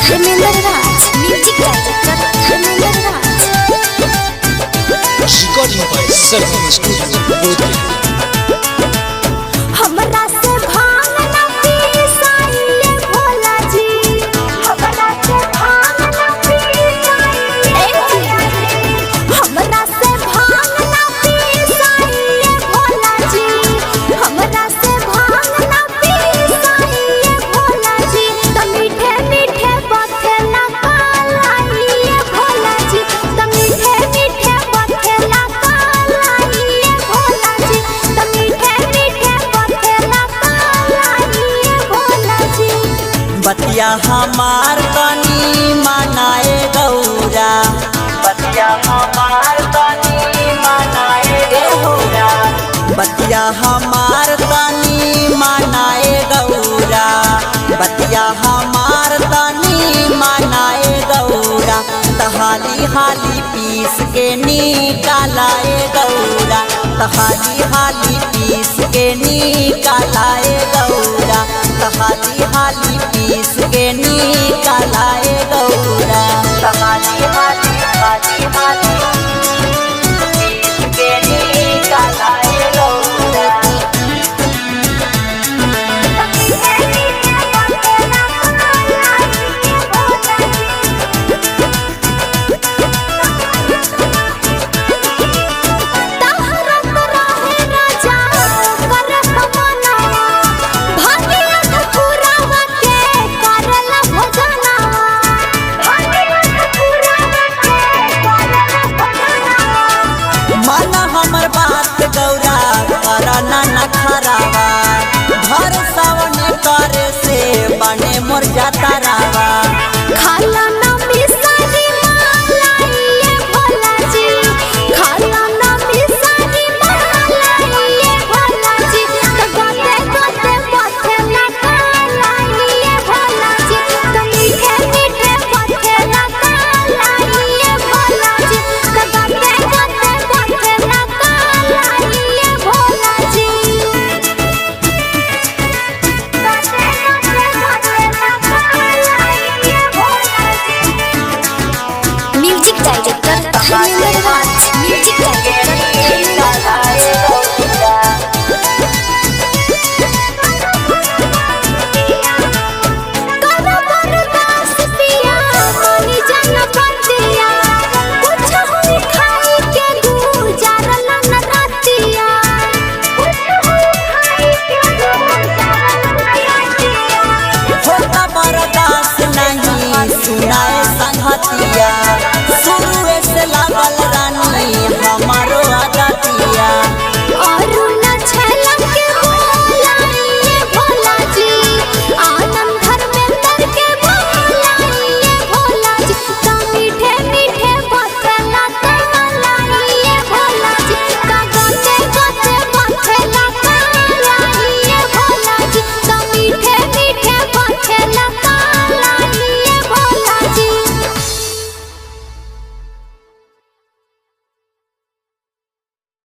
Dharmendra Raj, music director Dharmendra Raj. Recording by Sarvam Studio, Bodh। हमरा से भांग ना पीसाइए भोला जी, हमरा से भांग ना पीसाइए भोला जी, हमरा से भांग ना पीसाइए भोला जी, हमरा से भांग ना पीसाइए भोला जी। त मीठे मीठे बातें ना कहलाइए भोला जी, त मीठे मीठे बातें ना कहलाइए भोला जी, त मीठे मीठे बातें ना कहलाइए भोला जी। बतिया हमार तनी मनाए गौरा, बतिया हमार तनी मनाए गौरा, बतिया हमार तनी मनाए गौरा, बतिया हमार तनी मनाए गौरा। तहाली हाली पीस के निकालाए गौरा, तहाली हाली पीस के निकालाए गौरा, तहाली हाली पीस के निकालाए गौरा, तहाली हाली हाली हाली पीस के निकालाए गौरा। माना हमर बात गौरा करना न खरावा, घर सावन करे से बने मोर जात